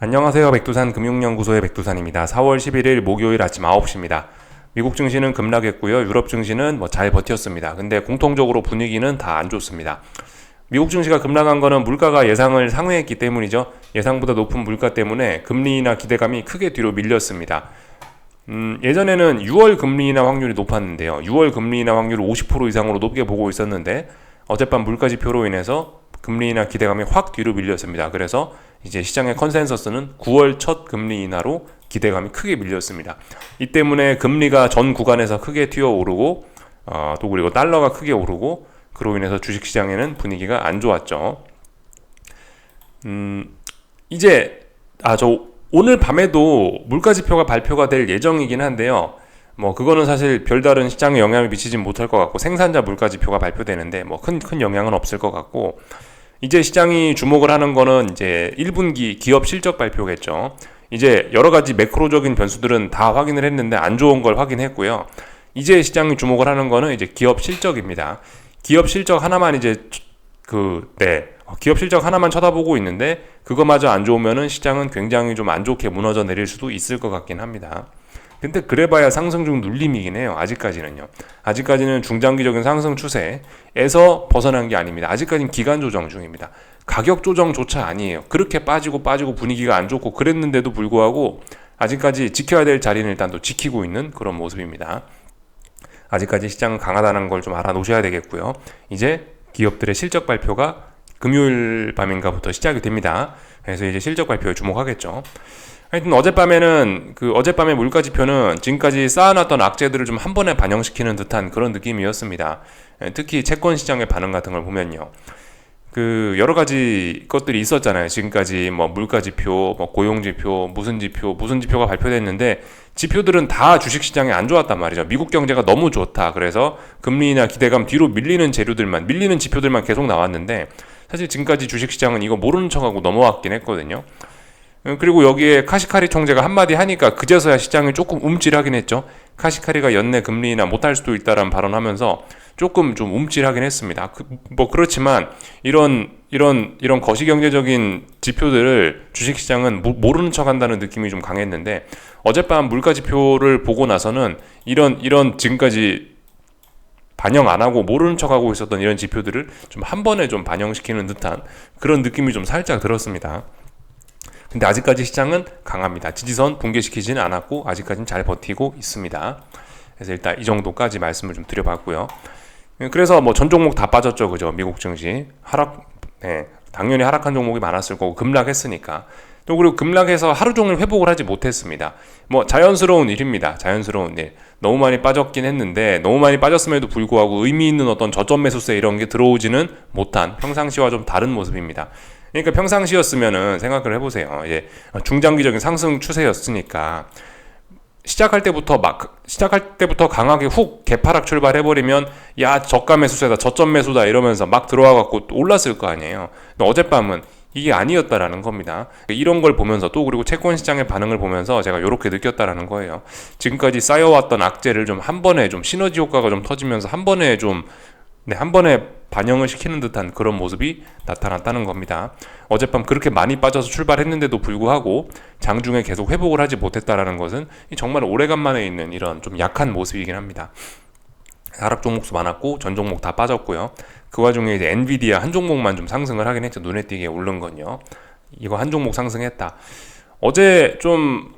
안녕하세요. 백두산 금융연구소의 백두산입니다. 4월 11일 목요일 아침 9시입니다. 미국 증시는 급락했고요. 유럽 증시는 잘 버텼습니다. 근데 공통적으로 분위기는 다 안 좋습니다. 미국 증시가 급락한 거는 물가가 예상을 상회했기 때문이죠. 예상보다 높은 물가 때문에 금리나 기대감이 크게 뒤로 밀렸습니다. 예전에는 6월 금리 인하 확률이 높았는데요. 6월 금리 인하 확률을 50% 이상으로 높게 보고 있었는데 어젯밤 물가 지표로 인해서 금리 인하 기대감이 확 뒤로 밀렸습니다. 그래서 이제 시장의 컨센서스는 9월 첫 금리 인하로 기대감이 크게 밀렸습니다. 이 때문에 금리가 전 구간에서 크게 튀어오르고 또 그리고 달러가 크게 오르고 그로 인해서 주식시장에는 분위기가 안 좋았죠. 이제 저 오늘 밤에도 물가지표가 발표가 될 예정이긴 한데요. 그거는 사실 별다른 시장에 영향을 미치진 못할 것 같고 생산자 물가지표가 발표되는데 큰 영향은 없을 것 같고 이제 시장이 주목을 하는 거는 이제 1분기 기업 실적 발표겠죠. 이제 여러 가지 매크로적인 변수들은 다 확인을 했는데 안 좋은 걸 확인했고요. 이제 시장이 주목을 하는 거는 이제 기업 실적입니다. 기업 실적 하나만 기업 실적 하나만 쳐다보고 있는데 그거마저 안 좋으면은 시장은 굉장히 좀 안 좋게 무너져 내릴 수도 있을 것 같긴 합니다. 근데 그래봐야 상승 중 눌림이긴 해요. 아직까지는요. 아직까지는 중장기적인 상승 추세에서 벗어난 게 아닙니다. 아직까지는 기간 조정 중입니다. 가격 조정조차 아니에요. 그렇게 빠지고 분위기가 안 좋고 그랬는데도 불구하고 아직까지 지켜야 될 자리는 일단 또 지키고 있는 그런 모습입니다. 아직까지 시장은 강하다는 걸 좀 알아놓으셔야 되겠고요. 이제 기업들의 실적 발표가 금요일 밤인가부터 시작이 됩니다. 그래서 이제 실적 발표에 주목하겠죠. 하여튼 어젯밤의 물가 지표는 지금까지 쌓아놨던 악재들을 좀 한 번에 반영시키는 듯한 그런 느낌이었습니다. 특히 채권 시장의 반응 같은 걸 보면요. 여러 가지 것들이 있었잖아요. 지금까지 물가 지표, 고용 지표, 무슨 지표가 발표됐는데 지표들은 다 주식 시장에 안 좋았단 말이죠. 미국 경제가 너무 좋다. 그래서 금리나 기대감 뒤로 밀리는 지표들만 계속 나왔는데 사실 지금까지 주식 시장은 이거 모르는 척하고 넘어왔긴 했거든요. 그리고 여기에 카시카리 총재가 한마디 하니까 그제서야 시장이 조금 움찔하긴 했죠. 카시카리가 연내 금리 인하 못할 수도 있다라는 발언하면서 조금 좀 움찔하긴 했습니다. 그렇지만 이런 거시경제적인 지표들을 주식시장은 모르는 척한다는 느낌이 좀 강했는데 어젯밤 물가 지표를 보고 나서는 이런 지금까지 반영 안 하고 모르는 척하고 있었던 이런 지표들을 좀 한 번에 좀 반영시키는 듯한 그런 느낌이 좀 살짝 들었습니다. 근데 아직까지 시장은 강합니다. 지지선 붕괴시키지는 않았고 아직까지는 잘 버티고 있습니다. 그래서 일단 이 정도까지 말씀을 좀 드려봤고요. 그래서 전 종목 다 빠졌죠, 그죠? 미국 증시 당연히 하락한 종목이 많았을 거고 급락했으니까. 또 그리고 급락해서 하루 종일 회복을 하지 못했습니다. 자연스러운 일입니다. 자연스러운 일. 너무 많이 빠졌긴 했는데 너무 많이 빠졌음에도 불구하고 의미 있는 어떤 저점 매수세 이런 게 들어오지는 못한 평상시와 좀 다른 모습입니다. 그러니까 평상시였으면은 생각을 해보세요. 중장기적인 상승 추세였으니까 시작할 때부터 강하게 훅 개파락 출발해버리면 야 저가 매수세다 저점 매수다 이러면서 막 들어와갖고 올랐을 거 아니에요. 근데 어젯밤은 이게 아니었다라는 겁니다. 이런 걸 보면서 또 그리고 채권 시장의 반응을 보면서 제가 이렇게 느꼈다라는 거예요. 지금까지 쌓여왔던 악재를 좀 한 번에 좀 시너지 효과가 좀 터지면서 한 번에 반영을 시키는 듯한 그런 모습이 나타났다는 겁니다. 어젯밤 그렇게 많이 빠져서 출발했는데도 불구하고 장중에 계속 회복을 하지 못했다라는 것은 정말 오래간만에 있는 이런 좀 약한 모습이긴 합니다. 하락 종목수 많았고 전 종목 다 빠졌고요. 그 와중에 이제 엔비디아 한 종목만 좀 상승을 하긴 했죠. 눈에 띄게 오른 건요. 이거 한 종목 상승했다. 어제 좀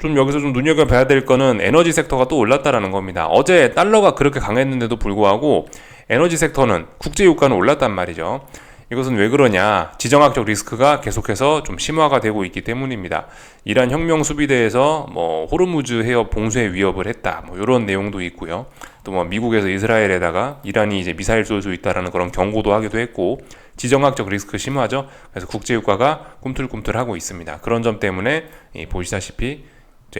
여기서 좀 눈여겨봐야 될 거는 에너지 섹터가 또 올랐다라는 겁니다. 어제 달러가 그렇게 강했는데도 불구하고 에너지 섹터는 국제유가는 올랐단 말이죠. 이것은 왜 그러냐? 지정학적 리스크가 계속해서 좀 심화가 되고 있기 때문입니다. 이란 혁명 수비대에서 호르무즈 해협 봉쇄 위협을 했다. 이런 내용도 있고요. 또 미국에서 이스라엘에다가 이란이 이제 미사일 쏠 수 있다라는 그런 경고도 하기도 했고 지정학적 리스크 심화죠. 그래서 국제유가가 꿈틀꿈틀하고 있습니다. 그런 점 때문에 보시다시피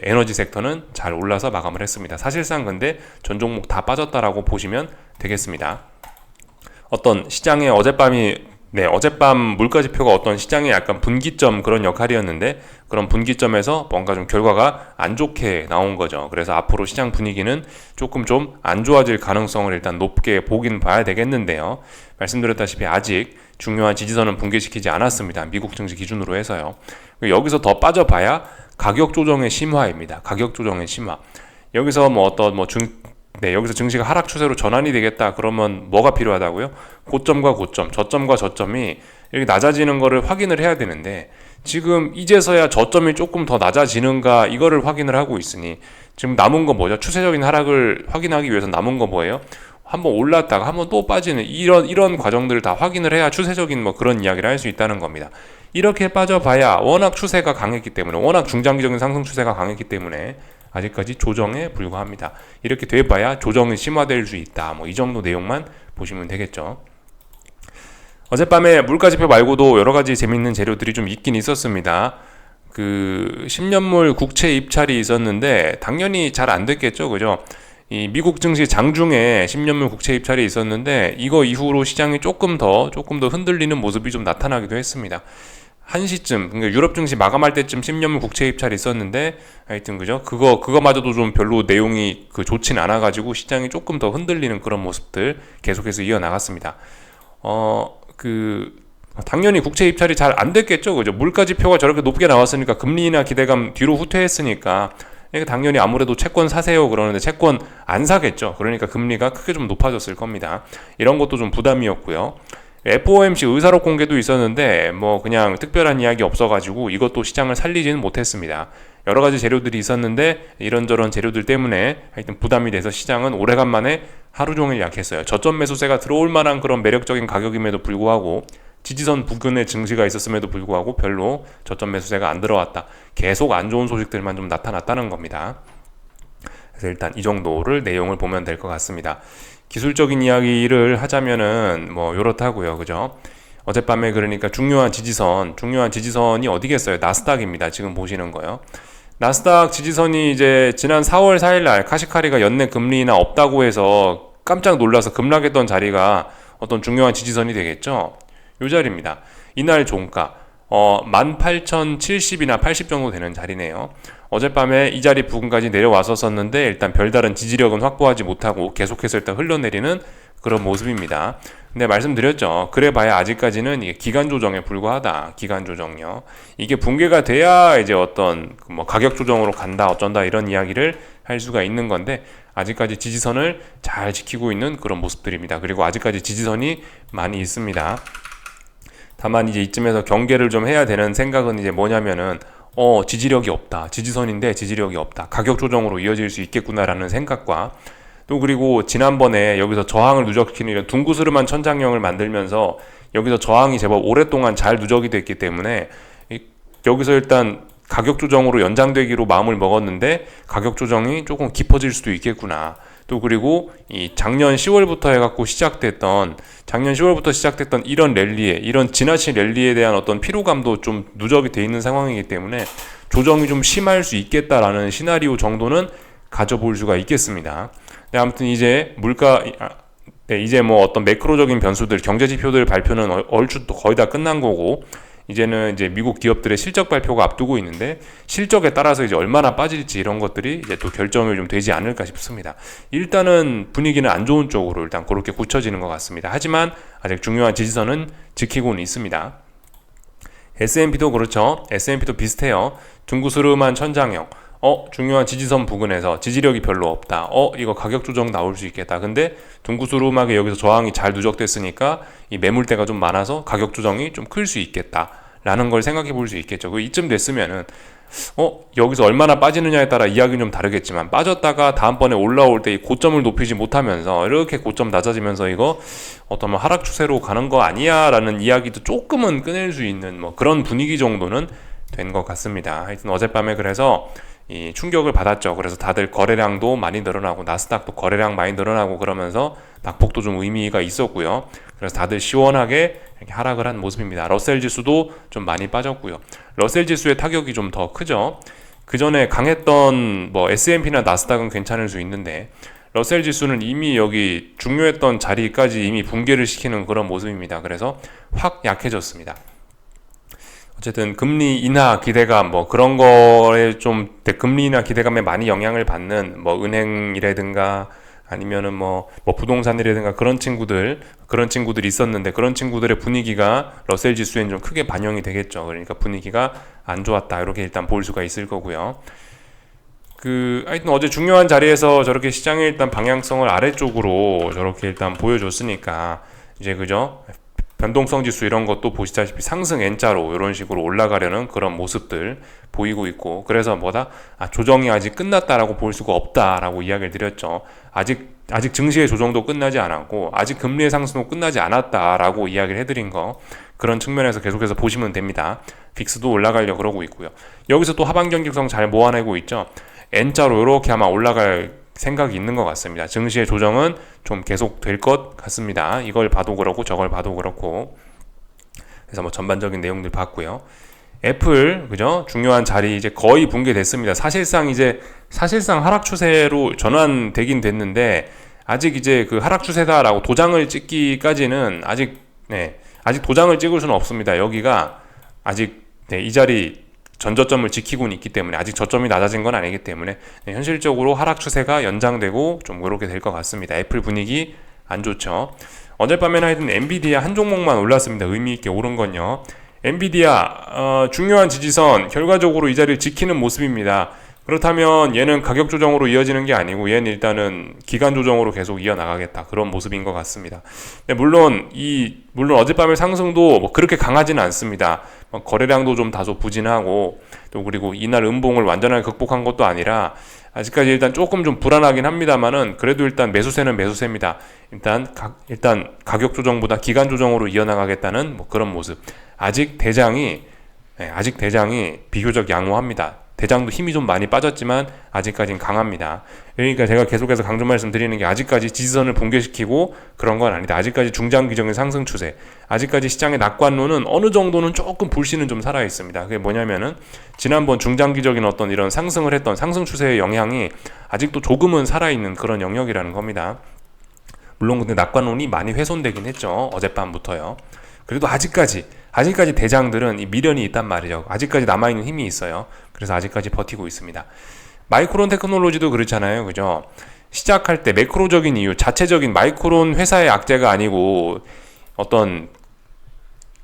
에너지 섹터는 잘 올라서 마감을 했습니다. 사실상 근데 전 종목 다 빠졌다라고 보시면 되겠습니다. 어떤 시장의 어젯밤이 네, 어젯밤 물가지표가 어떤 시장의 약간 분기점 그런 역할이었는데 그런 분기점에서 뭔가 좀 결과가 안 좋게 나온 거죠. 그래서 앞으로 시장 분위기는 조금 좀 안 좋아질 가능성을 일단 높게 보긴 봐야 되겠는데요. 말씀드렸다시피 아직 중요한 지지선은 붕괴시키지 않았습니다. 미국 증시 기준으로 해서요. 여기서 더 빠져봐야 가격 조정의 심화입니다. 가격 조정의 심화. 여기서 뭐 어떤 여기서 증시가 하락 추세로 전환이 되겠다. 그러면 뭐가 필요하다고요? 고점과 고점, 저점과 저점이 이렇게 낮아지는 거를 확인을 해야 되는데 지금 이제서야 저점이 조금 더 낮아지는가 이거를 확인을 하고 있으니 지금 남은 거 뭐죠? 추세적인 하락을 확인하기 위해서 남은 거 뭐예요? 한번 올랐다가 한번 또 빠지는 이런 과정들을 다 확인을 해야 추세적인 뭐 그런 이야기를 할 수 있다는 겁니다. 이렇게 빠져봐야 워낙 추세가 강했기 때문에 워낙 중장기적인 상승 추세가 강했기 때문에 아직까지 조정에 불과합니다. 이렇게 돼봐야 조정이 심화될 수 있다. 뭐 이 정도 내용만 보시면 되겠죠. 어젯밤에 물가지표 말고도 여러 가지 재밌는 재료들이 좀 있긴 있었습니다. 그 10년물 국채 입찰이 있었는데 당연히 잘 안 됐겠죠, 그죠? 이 미국 증시 장중에 10년물 국채 입찰이 있었는데 이거 이후로 시장이 조금 더 흔들리는 모습이 좀 나타나기도 했습니다. 1시쯤, 그러니까 유럽 증시 마감할 때쯤 10년물 국채 입찰이 있었는데 하여튼 그죠? 그거마저도 좀 별로 내용이 좋진 않아 가지고 시장이 조금 더 흔들리는 그런 모습들 계속해서 이어나갔습니다. 당연히 국채 입찰이 잘 안 됐겠죠. 그죠? 물가 지표가 저렇게 높게 나왔으니까 금리나 기대감 뒤로 후퇴했으니까 당연히 아무래도 채권 사세요 그러는데 채권 안 사겠죠. 그러니까 금리가 크게 좀 높아졌을 겁니다. 이런 것도 좀 부담이었고요. FOMC 의사록 공개도 있었는데 뭐 그냥 특별한 이야기 없어가지고 이것도 시장을 살리지는 못했습니다. 여러 가지 재료들이 있었는데 이런저런 재료들 때문에 하여튼 부담이 돼서 시장은 오래간만에 하루 종일 약했어요. 저점 매수세가 들어올 만한 그런 매력적인 가격임에도 불구하고 지지선 부근에 증시가 있었음에도 불구하고 별로 저점 매수세가 안 들어왔다. 계속 안 좋은 소식들만 좀 나타났다는 겁니다. 그래서 일단 이 정도를 내용을 보면 될 것 같습니다. 기술적인 이야기를 하자면은 뭐 요렇다고요. 그죠? 어젯밤에 그러니까 중요한 지지선이 어디겠어요? 나스닥입니다. 지금 보시는 거요. 나스닥 지지선이 이제 지난 4월 4일 날 카시카리가 연내 금리 인하 없다고 해서 깜짝 놀라서 급락했던 자리가 어떤 중요한 지지선이 되겠죠? 요 자리입니다. 이날 종가 18,070이나 80 정도 되는 자리네요. 어젯밤에 이 자리 부근까지 내려왔었는데 일단 별다른 지지력은 확보하지 못하고 계속해서 일단 흘러내리는 그런 모습입니다. 근데 말씀드렸죠. 그래봐야 아직까지는 이게 기간 조정에 불과하다. 기간 조정요. 이게 붕괴가 돼야 이제 어떤 뭐 가격 조정으로 간다 어쩐다 이런 이야기를 할 수가 있는 건데 아직까지 지지선을 잘 지키고 있는 그런 모습들입니다. 그리고 아직까지 지지선이 많이 있습니다. 다만 이제 이쯤에서 경계를 좀 해야 되는 생각은 이제 뭐냐면은 지지력이 없다. 지지선인데 지지력이 없다. 가격 조정으로 이어질 수 있겠구나라는 생각과 또 그리고 지난번에 여기서 저항을 누적시키는 이런 둥구스름한 천장형을 만들면서 여기서 저항이 제법 오랫동안 잘 누적이 됐기 때문에 여기서 일단 가격 조정으로 연장되기로 마음을 먹었는데 가격 조정이 조금 깊어질 수도 있겠구나. 또 그리고 이 작년 10월부터 시작됐던 이런 랠리에 이런 지나친 랠리에 대한 어떤 피로감도 좀 누적이 돼 있는 상황이기 때문에 조정이 좀 심할 수 있겠다라는 시나리오 정도는 가져볼 수가 있겠습니다. 네, 아무튼 이제 이제 뭐 어떤 매크로적인 변수들, 경제 지표들 발표는 얼추 거의 다 끝난 거고 이제는 이제 미국 기업들의 실적 발표가 앞두고 있는데 실적에 따라서 이제 얼마나 빠질지 이런 것들이 이제 또 결정이 좀 되지 않을까 싶습니다. 일단은 분위기는 안 좋은 쪽으로 일단 그렇게 굳혀지는 것 같습니다. 하지만 아직 중요한 지지선은 지키고는 있습니다. S&P도 그렇죠. S&P도 비슷해요. 둥구스름한 천장형. 중요한 지지선 부근에서 지지력이 별로 없다. 이거 가격 조정 나올 수 있겠다. 근데 둥구스름하게 여기서 저항이 잘 누적됐으니까 이 매물대가 좀 많아서 가격 조정이 좀 클 수 있겠다. 라는 걸 생각해 볼 수 있겠죠. 이쯤 됐으면은 여기서 얼마나 빠지느냐에 따라 이야기는 좀 다르겠지만 빠졌다가 다음번에 올라올 때 이 고점을 높이지 못하면서 이렇게 고점 낮아지면서 이거 어떤 하락 추세로 가는 거 아니야 라는 이야기도 조금은 꺼낼 수 있는 뭐 그런 분위기 정도는 된 것 같습니다. 하여튼 어젯밤에 그래서 이 충격을 받았죠. 그래서 다들 거래량도 많이 늘어나고 나스닥도 거래량 많이 늘어나고 그러면서 낙폭도 좀 의미가 있었고요. 그래서 다들 시원하게 이렇게 하락을 한 모습입니다. 러셀 지수도 좀 많이 빠졌고요. 러셀 지수의 타격이 좀 더 크죠. 그 전에 강했던 뭐 S&P나 나스닥은 괜찮을 수 있는데 러셀 지수는 이미 여기 중요했던 자리까지 이미 붕괴를 시키는 그런 모습입니다. 그래서 확 약해졌습니다. 어쨌든 금리 인하 기대감 뭐 그런 거에 좀 금리 인하 기대감에 많이 영향을 받는 뭐 은행이라든가 아니면은 뭐 부동산이라든가 그런 친구들이 있었는데 그런 친구들의 분위기가 러셀 지수엔 좀 크게 반영이 되겠죠. 그러니까 분위기가 안 좋았다 이렇게 일단 볼 수가 있을 거고요. 하여튼 어제 중요한 자리에서 저렇게 시장의 일단 방향성을 아래쪽으로 저렇게 일단 보여줬으니까 이제 그죠? 변동성 지수 이런 것도 보시다시피 상승 N자로 이런 식으로 올라가려는 그런 모습들 보이고 있고, 그래서 조정이 아직 끝났다라고 볼 수가 없다라고 이야기를 드렸죠. 아직 증시의 조정도 끝나지 않았고 아직 금리의 상승도 끝나지 않았다라고 이야기를 해드린 거, 그런 측면에서 계속해서 보시면 됩니다. 빅스도 올라가려고 그러고 있고요. 여기서 또 하방 경직성 잘 모아내고 있죠. N자로 이렇게 아마 올라갈 생각이 있는 것 같습니다. 증시의 조정은 좀 계속 될 것 같습니다. 이걸 봐도 그렇고 저걸 봐도 그렇고. 그래서 뭐 전반적인 내용들 봤고요. 애플 그죠? 중요한 자리 이제 거의 붕괴됐습니다. 사실상 하락 추세로 전환되긴 됐는데 아직 이제 그 하락 추세다라고 도장을 찍기까지는 아직 도장을 찍을 수는 없습니다. 여기가 아직 이 자리 전저점을 지키고는 있기 때문에 아직 저점이 낮아진 건 아니기 때문에 현실적으로 하락 추세가 연장되고 좀 그렇게 될 것 같습니다. 애플 분위기 안 좋죠. 어젯밤에는 하여튼 엔비디아 한 종목만 올랐습니다. 의미 있게 오른 건요. 엔비디아 중요한 지지선 결과적으로 이 자리를 지키는 모습입니다. 그렇다면 얘는 가격 조정으로 이어지는 게 아니고 얘는 일단은 기간 조정으로 계속 이어나가겠다 그런 모습인 것 같습니다. 물론 어젯밤의 상승도 뭐 그렇게 강하지는 않습니다. 거래량도 좀 다소 부진하고 또 그리고 이날 음봉을 완전하게 극복한 것도 아니라 아직까지 일단 조금 좀 불안하긴 합니다만은 그래도 일단 매수세는 매수세입니다. 일단 가격 조정보다 기간 조정으로 이어나가겠다는 뭐 그런 모습. 아직 대장이 비교적 양호합니다. 대장도 힘이 좀 많이 빠졌지만 아직까지는 강합니다. 그러니까 제가 계속해서 강조 말씀드리는 게 아직까지 지지선을 붕괴시키고 그런 건 아니다. 아직까지 중장기적인 상승 추세, 아직까지 시장의 낙관론은 어느 정도는 조금 불씨는 좀 살아 있습니다. 그게 뭐냐면은 지난번 중장기적인 어떤 이런 상승을 했던 상승 추세의 영향이 아직도 조금은 살아있는 그런 영역이라는 겁니다. 물론 근데 낙관론이 많이 훼손되긴 했죠. 어젯밤부터요. 그래도 아직까지 대장들은 이 미련이 있단 말이죠. 아직까지 남아있는 힘이 있어요. 그래서 아직까지 버티고 있습니다. 마이크론 테크놀로지도 그렇잖아요. 그죠? 시작할 때 매크로적인 이유, 자체적인 마이크론 회사의 악재가 아니고 어떤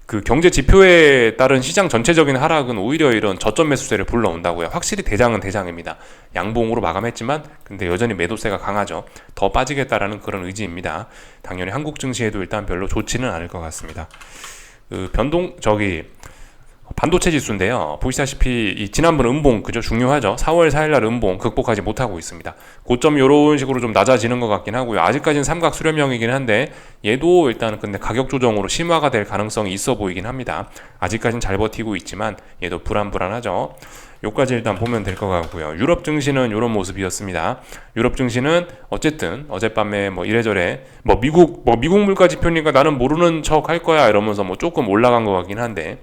그 경제 지표에 따른 시장 전체적인 하락은 오히려 이런 저점 매수세를 불러온다고요. 확실히 대장은 대장입니다. 양봉으로 마감했지만 근데 여전히 매도세가 강하죠. 더 빠지겠다라는 그런 의지입니다. 당연히 한국 증시에도 일단 별로 좋지는 않을 것 같습니다. 반도체 지수인데요. 보시다시피 이 지난번 음봉 그죠? 중요하죠. 4월 4일날 음봉 극복하지 못하고 있습니다. 고점이 이런 식으로 좀 낮아지는 것 같긴 하고요. 아직까지는 삼각 수렴형이긴 한데 얘도 일단 근데 가격 조정으로 심화가 될 가능성이 있어 보이긴 합니다. 아직까지는 잘 버티고 있지만 얘도 불안하죠. 요까지 일단 보면 될 것 같고요. 유럽 증시는 이런 모습이었습니다. 유럽 증시는 어쨌든 어젯밤에 뭐 이래저래 미국 물가 지표니까 나는 모르는 척 할 거야 이러면서 뭐 조금 올라간 것 같긴 한데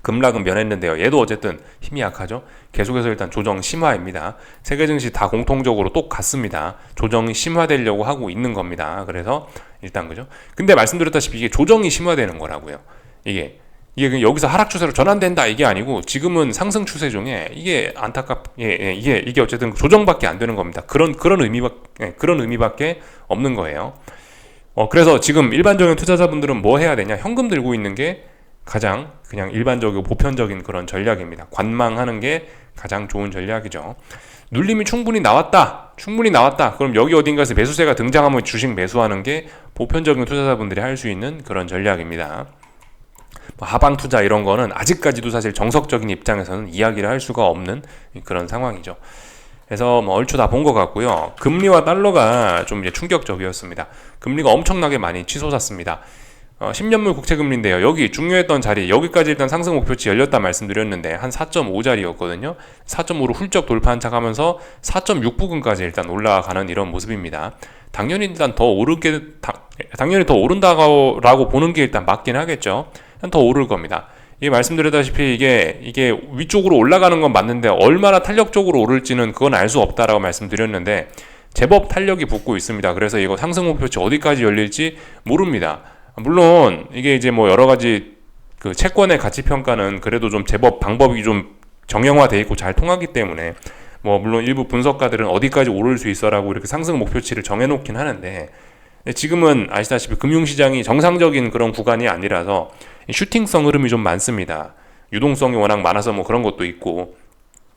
급락은 면했는데요. 얘도 어쨌든 힘이 약하죠. 계속해서 일단 조정 심화입니다. 세계 증시 다 공통적으로 똑같습니다. 조정이 심화되려고 하고 있는 겁니다. 그래서 일단 그죠. 근데 말씀드렸다시피 이게 조정이 심화되는 거라고요. 이게 여기서 하락 추세로 전환된다 이게 아니고 지금은 상승 추세 중에 이게 이게 어쨌든 조정밖에 안 되는 겁니다. 그런 의미밖에 없는 거예요. 그래서 지금 일반적인 투자자분들은 뭐 해야 되냐? 현금 들고 있는 게 가장 그냥 일반적이고 보편적인 그런 전략입니다. 관망하는 게 가장 좋은 전략이죠. 눌림이 충분히 나왔다. 그럼 여기 어딘가에서 매수세가 등장하면 주식 매수하는 게 보편적인 투자자분들이 할 수 있는 그런 전략입니다. 하방 투자 이런 거는 아직까지도 사실 정석적인 입장에서는 이야기를 할 수가 없는 그런 상황이죠. 그래서 얼추 다 본 것 같고요. 금리와 달러가 좀 이제 충격적이었습니다. 금리가 엄청나게 많이 치솟았습니다. 10년물 국채금리인데요. 여기 중요했던 자리, 여기까지 일단 상승 목표치 열렸다 말씀드렸는데 한 4.5자리였거든요. 4.5로 훌쩍 돌파한 척하면서 4.6 부근까지 일단 올라가는 이런 모습입니다. 당연히 더 오른다고 보는 게 일단 맞긴 하겠죠. 더 오를 겁니다. 이게 말씀드렸다시피 이게 위쪽으로 올라가는 건 맞는데 얼마나 탄력적으로 오를지는 그건 알 수 없다라고 말씀드렸는데 제법 탄력이 붙고 있습니다. 그래서 이거 상승 목표치 어디까지 열릴지 모릅니다. 물론 이게 이제 뭐 여러 가지 그 채권의 가치 평가는 그래도 좀 제법 방법이 좀 정형화돼 있고 잘 통하기 때문에 뭐 물론 일부 분석가들은 어디까지 오를 수 있어라고 이렇게 상승 목표치를 정해놓긴 하는데, 지금은 아시다시피 금융시장이 정상적인 그런 구간이 아니라서 슈팅성 흐름이 좀 많습니다. 유동성이 워낙 많아서 뭐 그런 것도 있고,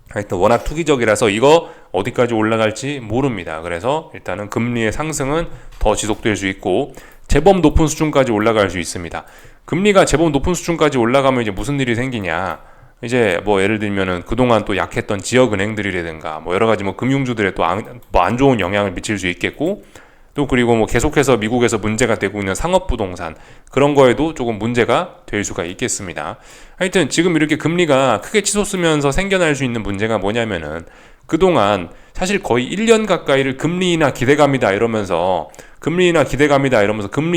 하여튼 워낙 투기적이라서 이거 어디까지 올라갈지 모릅니다. 그래서 일단은 금리의 상승은 더 지속될 수 있고 제법 높은 수준까지 올라갈 수 있습니다. 금리가 제법 높은 수준까지 올라가면 이제 무슨 일이 생기냐? 이제 뭐 예를 들면은 그동안 또 약했던 지역은행들이라든가 뭐 여러 가지 뭐 금융주들에 또 안 좋은 영향을 미칠 수 있겠고, 또 그리고 뭐 계속해서 미국에서 문제가 되고 있는 상업부동산, 그런 거에도 조금 문제가 될 수가 있겠습니다. 하여튼 지금 이렇게 금리가 크게 치솟으면서 생겨날 수 있는 문제가 뭐냐면은, 그동안 사실 거의 1년 가까이를 금리 인하 기대감이다 이러면서 금리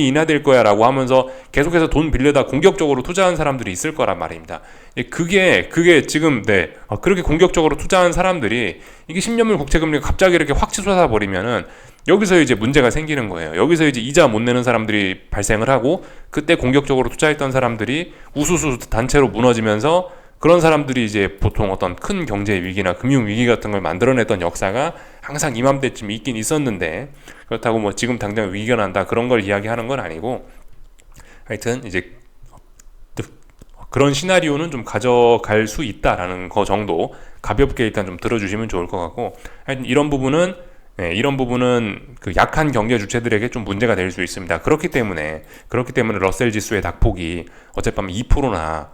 인하될 거야 라고 하면서 계속해서 돈 빌려다 공격적으로 투자한 사람들이 있을 거란 말입니다. 그게 지금 그렇게 공격적으로 투자한 사람들이 이게 10년물 국채금리가 갑자기 이렇게 확 치솟아 버리면은 여기서 이제 문제가 생기는 거예요. 여기서 이제 이자 못 내는 사람들이 발생을 하고, 그때 공격적으로 투자했던 사람들이 우수수 단체로 무너지면서 그런 사람들이 이제 보통 어떤 큰 경제 위기나 금융 위기 같은 걸 만들어냈던 역사가 항상 이맘때쯤 있긴 있었는데, 그렇다고 뭐 지금 당장 위기가 난다 그런 걸 이야기하는 건 아니고, 하여튼 이제 그런 시나리오는 좀 가져갈 수 있다라는 거 정도 가볍게 일단 좀 들어주시면 좋을 것 같고, 하여튼 이런 부분은 그 약한 경제 주체들에게 좀 문제가 될 수 있습니다. 그렇기 때문에 러셀 지수의 낙폭이 어젯밤 2%나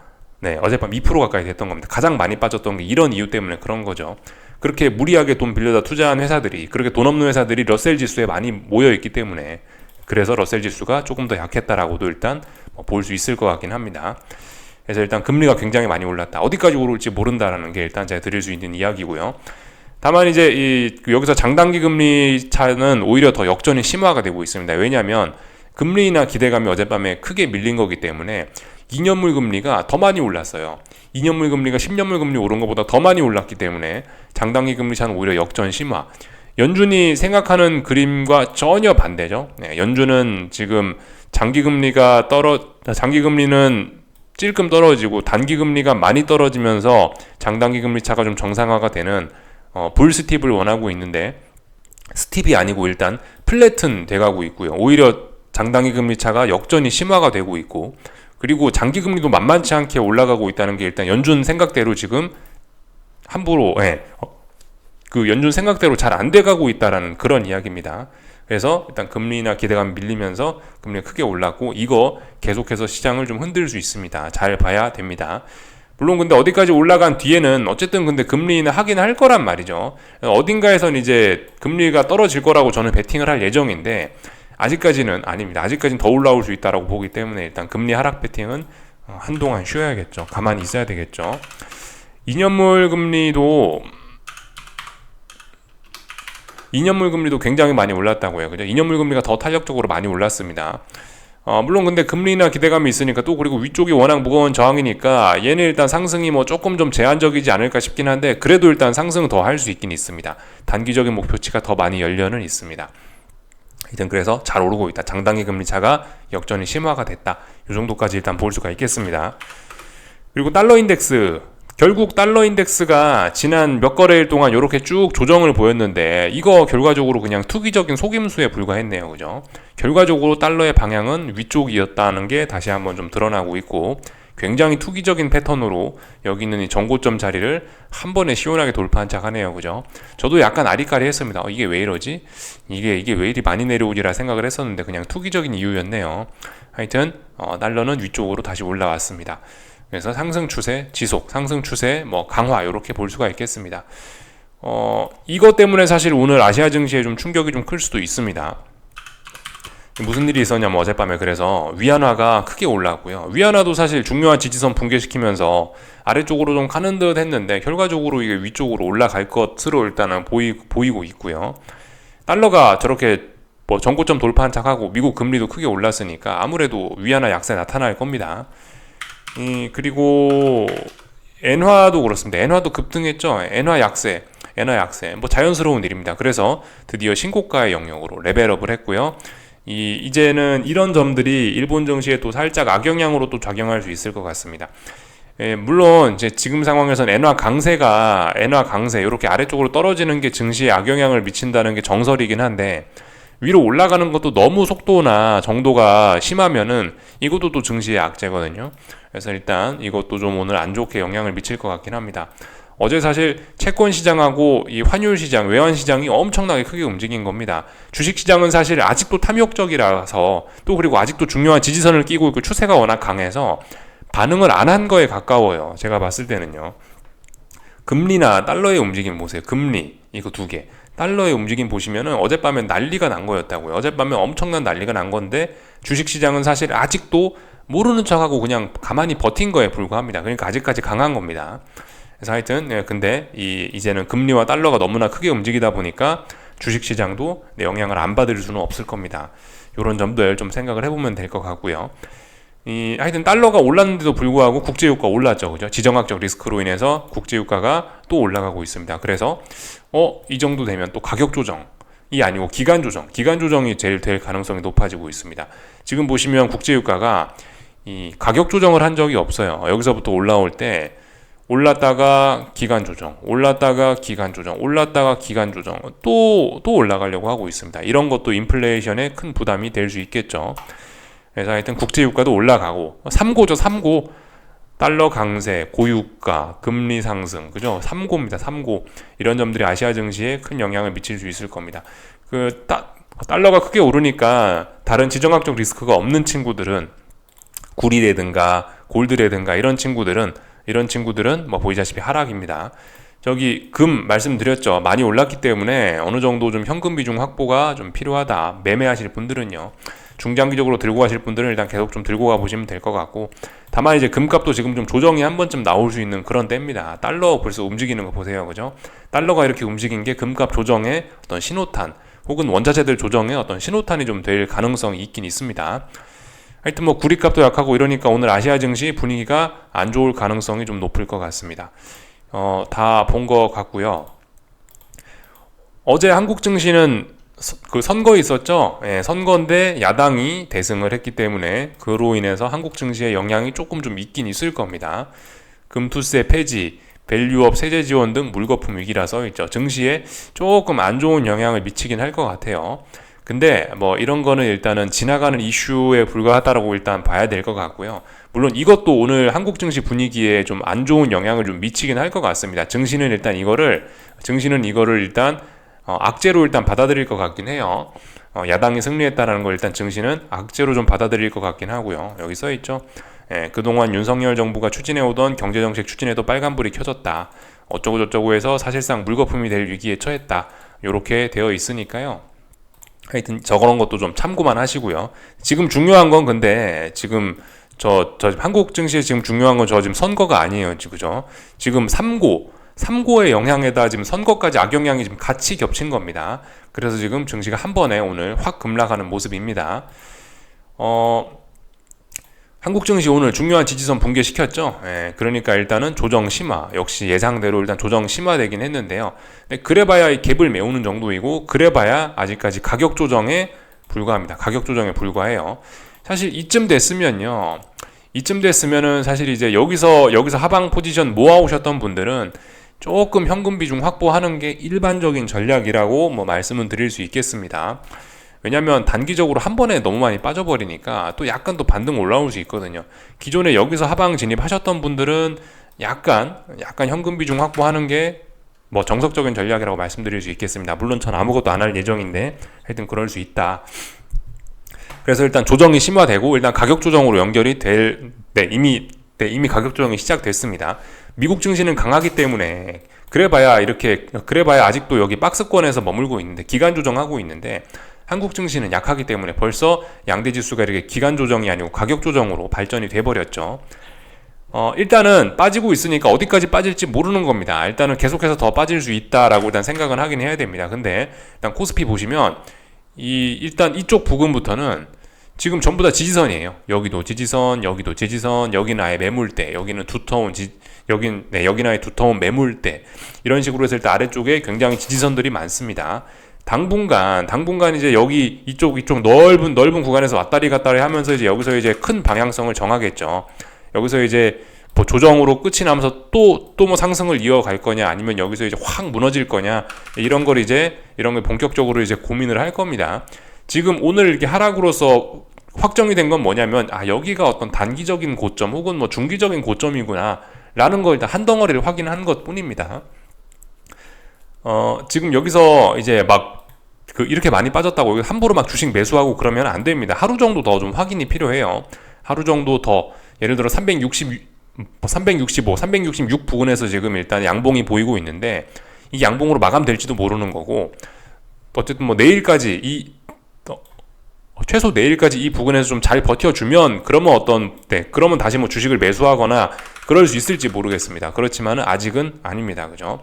어젯밤 2% 가까이 됐던 겁니다. 가장 많이 빠졌던 게 이런 이유 때문에 그런 거죠. 그렇게 무리하게 돈 빌려다 투자한 회사들이, 그렇게 돈 없는 회사들이 러셀 지수에 많이 모여 있기 때문에, 그래서 러셀 지수가 조금 더 약했다라고도 일단 볼 수 있을 것 같긴 합니다. 그래서 일단 금리가 굉장히 많이 올랐다, 어디까지 오를지 모른다라는 게 일단 제가 드릴 수 있는 이야기고요. 다만 이제 여기서 장단기 금리 차는 오히려 더 역전이 심화가 되고 있습니다. 왜냐하면 금리 인하 기대감이 어젯밤에 크게 밀린 거기 때문에 2년물 금리가 더 많이 올랐어요. 2년물 금리가 10년물 금리 오른 것보다 더 많이 올랐기 때문에 장단기 금리 차는 오히려 역전 심화. 연준이 생각하는 그림과 전혀 반대죠. 연준은 지금 장기 금리는 찔끔 떨어지고 단기 금리가 많이 떨어지면서 장단기 금리 차가 좀 정상화가 되는 불스팁을 원하고 있는데, 스팁이 아니고 일단 플래튼 돼가고 있고요. 오히려 장단기 금리 차가 역전이 심화가 되고 있고, 그리고 장기 금리도 만만치 않게 올라가고 있다는 게 일단 연준 생각대로 지금 함부로 그 연준 생각대로 잘 안 돼가고 있다라는 그런 이야기입니다. 그래서 일단 금리나 기대감 밀리면서 금리가 크게 올랐고, 이거 계속해서 시장을 좀 흔들 수 있습니다. 잘 봐야 됩니다. 물론 근데 어디까지 올라간 뒤에는 어쨌든 근데 금리는 하긴 할 거란 말이죠. 어딘가에선 이제 금리가 떨어질 거라고 저는 베팅을 할 예정인데, 아직까지는 아닙니다. 아직까지는 더 올라올 수 있다라고 보기 때문에 일단 금리 하락 베팅은 한동안 쉬어야겠죠. 가만히 있어야 되겠죠. 2년물 금리도 굉장히 많이 올랐다고요. 그죠? 2년물 금리가 더 탄력적으로 많이 올랐습니다. 물론 근데 금리나 기대감이 있으니까, 또 그리고 위쪽이 워낙 무거운 저항이니까 얘는 일단 상승이 뭐 조금 좀 제한적이지 않을까 싶긴 한데, 그래도 일단 상승 더 할 수 있긴 있습니다. 단기적인 목표치가 더 많이 열려는 있습니다. 일단 그래서 잘 오르고 있다. 장단기 금리 차가 역전이 심화가 됐다. 이 정도까지 일단 볼 수가 있겠습니다. 그리고 달러 인덱스, 결국 달러 인덱스가 지난 몇 거래일 동안 이렇게 쭉 조정을 보였는데, 이거 결과적으로 그냥 투기적인 속임수에 불과했네요. 그죠? 결과적으로 달러의 방향은 위쪽이었다는 게 다시 한번 좀 드러나고 있고, 굉장히 투기적인 패턴으로 여기 있는 이 전고점 자리를 한 번에 시원하게 돌파한 척 하네요. 그죠? 저도 약간 아리까리 했습니다. 이게 왜 이러지? 이게 왜 이리 많이 내려오지라 생각을 했었는데 그냥 투기적인 이유였네요. 하여튼 달러는 위쪽으로 다시 올라왔습니다. 그래서 상승 추세 지속, 상승 추세 강화, 이렇게 볼 수가 있겠습니다. 이것 때문에 사실 오늘 아시아 증시에 좀 충격이 좀 클 수도 있습니다. 무슨 일이 있었냐면, 어젯밤에 그래서 위안화가 크게 올랐고요. 위안화도 사실 중요한 지지선 붕괴시키면서 아래쪽으로 좀 가는 듯 했는데, 결과적으로 이게 위쪽으로 올라갈 것으로 일단은 보이고 있고요. 달러가 저렇게 전고점 돌파한 척하고 미국 금리도 크게 올랐으니까 아무래도 위안화 약세 나타날 겁니다. 그리고 엔화도 그렇습니다. 엔화도 급등했죠. 엔화 약세. 엔화 약세, 뭐 자연스러운 일입니다. 그래서 드디어 신고가의 영역으로 레벨업을 했고요. 이제는 이런 점들이 일본 증시에 또 살짝 악영향으로 또 작용할 수 있을 것 같습니다. 물론 이제 지금 상황에서는 엔화 강세 이렇게 아래쪽으로 떨어지는 게 증시에 악영향을 미친다는 게 정설이긴 한데, 위로 올라가는 것도 너무 속도나 정도가 심하면은 이것도 또 증시의 악재거든요. 그래서 일단 이것도 좀 오늘 안 좋게 영향을 미칠 것 같긴 합니다. 어제 사실 채권 시장하고 이 환율 시장, 외환 시장이 엄청나게 크게 움직인 겁니다. 주식 시장은 사실 아직도 탐욕적이라서, 또 그리고 아직도 중요한 지지선을 끼고 있고 추세가 워낙 강해서 반응을 안 한 거에 가까워요. 제가 봤을 때는요. 금리나 달러의 움직임 보세요. 금리 이거 두 개. 달러의 움직임 보시면은 어젯밤에 난리가 난 거였다고요. 어젯밤에 엄청난 난리가 난 건데 주식시장은 사실 아직도 모르는 척하고 그냥 가만히 버틴 거에 불과합니다. 그러니까 아직까지 강한 겁니다. 그래서 하여튼 근데 이제는 금리와 달러가 너무나 크게 움직이다 보니까 주식시장도 영향을 안 받을 수는 없을 겁니다. 이런 점들 좀 생각을 해보면 될 것 같고요. 하여튼 달러가 올랐는데도 불구하고 국제유가 올랐죠. 그죠? 지정학적 리스크로 인해서 국제유가가 또 올라가고 있습니다. 그래서 이 정도 되면 또 가격 조정이 아니고 기간 조정이 제일 될 가능성이 높아지고 있습니다. 지금 보시면 국제유가가 이 가격 조정을 한 적이 없어요. 여기서부터 올라올 때 올랐다가 기간 조정, 올랐다가 기간 조정, 올랐다가 기간 조정, 또 올라가려고 하고 있습니다. 이런 것도 인플레이션에 큰 부담이 될 수 있겠죠. 그래서 하여튼 국제유가도 올라가고, 3고죠, 3고. 달러 강세, 고유가, 금리 상승, 그죠? 3고입니다, 3고. 이런 점들이 아시아 증시에 큰 영향을 미칠 수 있을 겁니다. 달러가 크게 오르니까 다른 지정학적 리스크가 없는 친구들은, 구리라든가 골드라든가 이런 친구들은 뭐 보이자시피 하락입니다. 저기 금 말씀드렸죠. 많이 올랐기 때문에 어느 정도 좀 현금 비중 확보가 좀 필요하다. 매매하실 분들은요. 중장기적으로 들고 가실 분들은 일단 계속 좀 들고 가보시면 될 것 같고, 다만 이제 금값도 지금 좀 조정이 한 번쯤 나올 수 있는 그런 때입니다. 달러 벌써 움직이는 거 보세요. 그죠? 달러가 이렇게 움직인 게 금값 조정의 어떤 신호탄, 혹은 원자재들 조정의 어떤 신호탄이 좀 될 가능성이 있긴 있습니다. 하여튼 뭐 구리값도 약하고 이러니까 오늘 아시아 증시 분위기가 안 좋을 가능성이 좀 높을 것 같습니다. 다 본 것 같고요. 어제 한국 증시는 그 선거 있었죠? 예, 선거인데 야당이 대승을 했기 때문에 그로 인해서 한국 증시에 영향이 조금 좀 있긴 있을 겁니다. 금투세 폐지, 밸류업 세제 지원 등 물거품 위기라 써 있죠. 증시에 조금 안 좋은 영향을 미치긴 할 것 같아요. 근데 뭐 이런 거는 일단은 지나가는 이슈에 불과하다라고 일단 봐야 될 것 같고요. 물론 이것도 오늘 한국 증시 분위기에 좀 안 좋은 영향을 좀 미치긴 할 것 같습니다. 증시는 이거를 일단 악재로 일단 받아들일 것 같긴 해요. 야당이 승리했다라는 걸 일단 증시는 악재로 좀 받아들일 것 같긴 하고요. 여기 써 있죠. 그동안 윤석열 정부가 추진해오던 경제정책 추진에도 빨간불이 켜졌다. 어쩌고 저쩌고 해서 사실상 물거품이 될 위기에 처했다. 이렇게 되어 있으니까요. 하여튼 저런 것도 좀 참고만 하시고요. 지금 중요한 건 근데 지금 저 한국 증시에 지금 중요한 건 지금 선거가 아니에요. 그죠? 지금 3고의 영향에다 지금 선거까지 악영향이 지금 같이 겹친 겁니다. 그래서 지금 증시가 한 번에 오늘 확 급락하는 모습입니다. 한국 증시 오늘 중요한 지지선 붕괴시켰죠. 그러니까 일단은 조정 심화, 역시 예상대로 일단 조정 심화되긴 했는데요. 그래봐야 이 갭을 메우는 정도이고, 그래봐야 아직까지 가격 조정에 불과합니다. 가격 조정에 불과해요. 사실 이쯤 됐으면은 사실 이제 여기서 하방 포지션 모아오셨던 분들은 조금 현금 비중 확보하는 게 일반적인 전략이라고 뭐 말씀은 드릴 수 있겠습니다. 왜냐면 단기적으로 한 번에 너무 많이 빠져버리니까 또 약간 또 반등 올라올 수 있거든요. 기존에 여기서 하방 진입하셨던 분들은 약간 현금 비중 확보하는 게 뭐 정석적인 전략이라고 말씀드릴 수 있겠습니다. 물론 전 아무것도 안 할 예정인데 하여튼 그럴 수 있다. 그래서 일단 조정이 심화되고 일단 가격 조정으로 연결이 이미 가격 조정이 시작됐습니다. 미국 증시는 강하기 때문에 그래봐야 아직도 여기 박스권에서 머물고 있는데, 기간 조정하고 있는데, 한국 증시는 약하기 때문에 벌써 양대 지수가 이렇게 기간 조정이 아니고 가격 조정으로 발전이 돼버렸죠. 일단은 빠지고 있으니까 어디까지 빠질지 모르는 겁니다. 일단은 계속해서 더 빠질 수 있다라고 일단 생각은 하긴 해야 됩니다. 근데 일단 코스피 보시면 일단 이쪽 부근부터는 지금 전부 다 지지선이에요. 여기도 지지선, 여기도 지지선, 여기는 아예 매물대, 여기는 여기는 아예 두터운 매물대. 이런 식으로 해서 일단 아래쪽에 굉장히 지지선들이 많습니다. 당분간 이제 여기 이쪽 넓은 구간에서 왔다리 갔다리 하면서 이제 여기서 이제 큰 방향성을 정하겠죠. 여기서 이제 뭐 조정으로 끝이 나면서 또 뭐 상승을 이어갈 거냐, 아니면 여기서 이제 확 무너질 거냐, 이런 걸 본격적으로 이제 고민을 할 겁니다. 지금 오늘 이렇게 하락으로서 확정이 된 건 뭐냐면, 여기가 어떤 단기적인 고점 혹은 뭐 중기적인 고점이구나 라는 걸 일단 한 덩어리를 확인한 것 뿐입니다. 지금 여기서 이제 이렇게 많이 빠졌다고 함부로 막 주식 매수하고 그러면 안 됩니다. 하루 정도 더 좀 확인이 필요해요. 하루 정도 더, 예를 들어 365, 366 부근에서 지금 일단 양봉이 보이고 있는데, 이 양봉으로 마감될지도 모르는 거고, 어쨌든 뭐 최소 내일까지 이 부근에서 좀 잘 버텨주면, 그러면 다시 뭐 주식을 매수하거나 그럴 수 있을지 모르겠습니다. 그렇지만은 아직은 아닙니다. 그죠?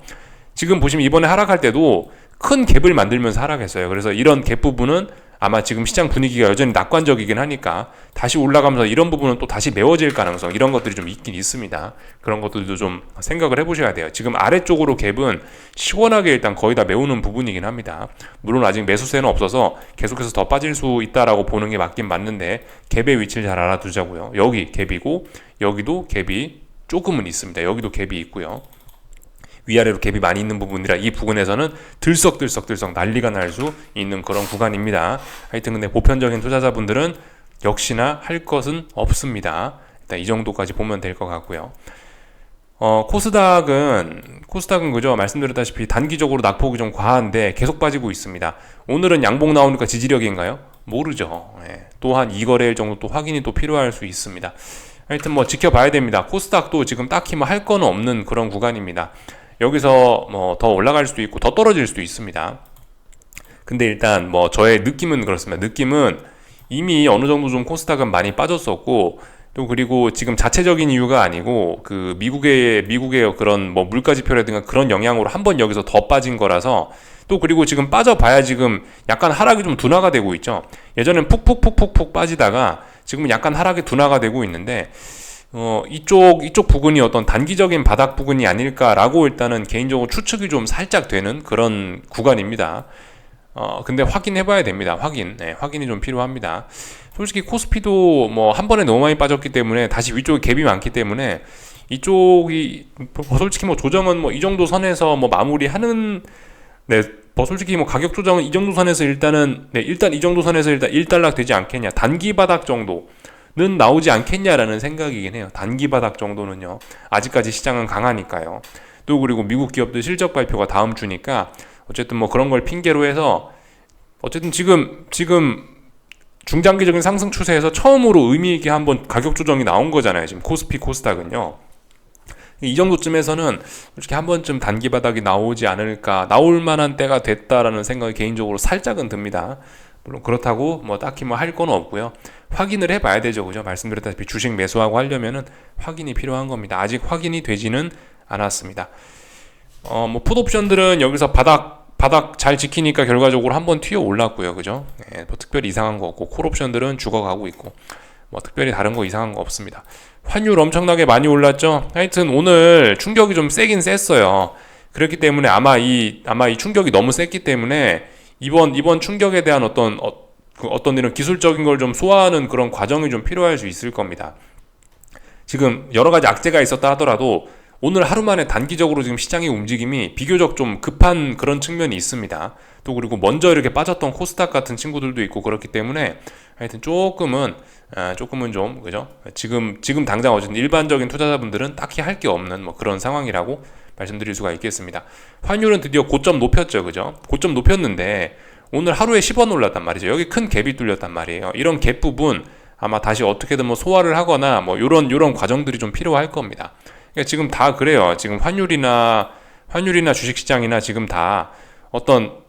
지금 보시면 이번에 하락할 때도 큰 갭을 만들면서 하락했어요. 그래서 이런 갭 부분은 아마 지금 시장 분위기가 여전히 낙관적이긴 하니까 다시 올라가면서 이런 부분은 또 다시 메워질 가능성, 이런 것들이 좀 있긴 있습니다. 그런 것들도 좀 생각을 해보셔야 돼요. 지금 아래쪽으로 갭은 시원하게 일단 거의 다 메우는 부분이긴 합니다. 물론 아직 매수세는 없어서 계속해서 더 빠질 수 있다라고 보는 게 맞긴 맞는데, 갭의 위치를 잘 알아두자고요. 여기 갭이고, 여기도 갭이 조금은 있습니다. 여기도 갭이 있고요. 위아래로 갭이 많이 있는 부분이라 이 부분에서는 들썩들썩 난리가 날 수 있는 그런 구간입니다. 하여튼 근데 보편적인 투자자분들은 역시나 할 것은 없습니다. 일단 이 정도까지 보면 될 것 같고요. 코스닥은 그죠? 말씀드렸다시피 단기적으로 낙폭이 좀 과한데 계속 빠지고 있습니다. 오늘은 양봉 나오니까 지지력인가요? 모르죠. 또한 2거래일 정도 또 확인이 또 필요할 수 있습니다. 하여튼 뭐 지켜봐야 됩니다. 코스닥도 지금 딱히 뭐 할 건 없는 그런 구간입니다. 여기서 뭐 더 올라갈 수도 있고 더 떨어질 수도 있습니다. 근데 일단 뭐 저의 느낌은 그렇습니다. 느낌은 이미 어느 정도 좀 코스닥은 많이 빠졌었고, 또 그리고 지금 자체적인 이유가 아니고 그 미국의 그런 뭐 물가지표라든가 그런 영향으로 한번 여기서 더 빠진 거라서, 또 그리고 지금 빠져봐야 지금 약간 하락이 좀 둔화가 되고 있죠. 예전엔 푹 빠지다가 지금은 약간 하락이 둔화가 되고 있는데, 이쪽 부근이 어떤 단기적인 바닥 부근이 아닐까라고 일단은 개인적으로 추측이 좀 살짝 되는 그런 구간입니다. 근데 확인해봐야 됩니다. 확인이 좀 필요합니다. 솔직히 코스피도 뭐 한 번에 너무 많이 빠졌기 때문에 다시 위쪽에 갭이 많기 때문에 이쪽이 솔직히 뭐 조정은 뭐 이 정도 선에서 뭐 마무리하는, 뭐 솔직히 뭐 가격 조정은 이 정도 선에서 일단 이 정도 선에서 일단 1단락 되지 않겠냐, 단기 바닥 정도는 나오지 않겠냐라는 생각이긴 해요. 단기 바닥 정도는요. 아직까지 시장은 강하니까요. 또 그리고 미국 기업들 실적 발표가 다음 주니까 어쨌든 뭐 그런 걸 핑계로 해서 어쨌든 지금 중장기적인 상승 추세에서 처음으로 의미 있게 한번 가격 조정이 나온 거잖아요. 지금 코스피 코스닥은요. 이 정도쯤에서는 솔직히 한 번쯤 단기 바닥이 나오지 않을까, 나올 만한 때가 됐다라는 생각이 개인적으로 살짝은 듭니다. 물론 그렇다고 뭐 딱히 뭐 할 건 없고요. 확인을 해봐야 되죠, 그죠? 말씀드렸다시피 주식 매수하고 하려면은 확인이 필요한 겁니다. 아직 확인이 되지는 않았습니다. 뭐 풋옵션들은 여기서 바닥 잘 지키니까 결과적으로 한번 튀어 올랐고요, 그죠? 뭐 특별히 이상한 거 없고, 콜옵션들은 죽어가고 있고, 뭐 특별히 다른 거 이상한 거 없습니다. 환율 엄청나게 많이 올랐죠. 하여튼 오늘 충격이 좀 세긴 셌어요. 그렇기 때문에 아마 이 충격이 너무 셌기 때문에 이번 충격에 대한 어떤 이런 기술적인 걸 좀 소화하는 그런 과정이 좀 필요할 수 있을 겁니다. 지금 여러 가지 악재가 있었다 하더라도 오늘 하루 만에 단기적으로 지금 시장의 움직임이 비교적 좀 급한 그런 측면이 있습니다. 또 그리고 먼저 이렇게 빠졌던 코스닥 같은 친구들도 있고 그렇기 때문에 하여튼 조금은 좀 그죠? 지금 당장 어쨌든 일반적인 투자자분들은 딱히 할 게 없는 뭐 그런 상황이라고 말씀드릴 수가 있겠습니다. 환율은 드디어 고점 높였죠, 그죠? 고점 높였는데 오늘 하루에 10원 올랐단 말이죠. 여기 큰 갭이 뚫렸단 말이에요. 이런 갭 부분 아마 다시 어떻게든 뭐 소화를 하거나 뭐 요런 과정들이 좀 필요할 겁니다. 그러니까 지금 다 그래요. 지금 환율이나 주식시장이나 지금 다 어떤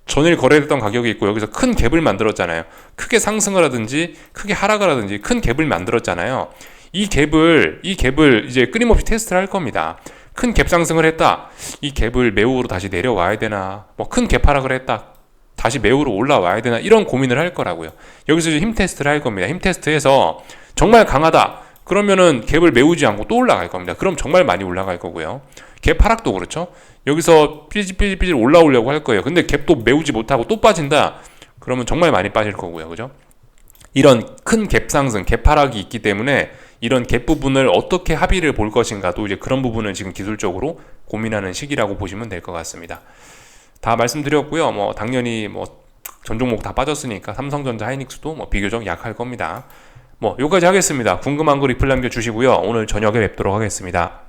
전일 거래됐던 가격이 있고 여기서 큰 갭을 만들었잖아요. 크게 상승을 하든지 크게 하락을 하든지 큰 갭을 만들었잖아요. 이 갭을 이제 끊임없이 테스트를 할 겁니다. 큰 갭 상승을 했다. 이 갭을 매우로 다시 내려와야 되나? 뭐 큰 갭 하락을 했다. 다시 매우로 올라와야 되나 이런 고민을 할 거라고요. 여기서 이제 힘 테스트를 할 겁니다. 힘 테스트해서 정말 강하다. 그러면은 갭을 메우지 않고 또 올라갈 겁니다. 그럼 정말 많이 올라갈 거고요. 갭 하락도 그렇죠. 여기서 삐질 올라오려고 할 거예요. 근데 갭도 메우지 못하고 또 빠진다. 그러면 정말 많이 빠질 거고요. 그죠? 이런 큰 갭 상승, 갭 하락이 있기 때문에 이런 갭 부분을 어떻게 합의를 볼 것인가도 이제 그런 부분을 지금 기술적으로 고민하는 시기라고 보시면 될 것 같습니다. 다 말씀드렸고요. 뭐 당연히 뭐 전 종목 다 빠졌으니까 삼성전자, 하이닉스도 뭐 비교적 약할 겁니다. 뭐 여기까지 하겠습니다. 궁금한 거 리플 남겨주시고요. 오늘 저녁에 뵙도록 하겠습니다.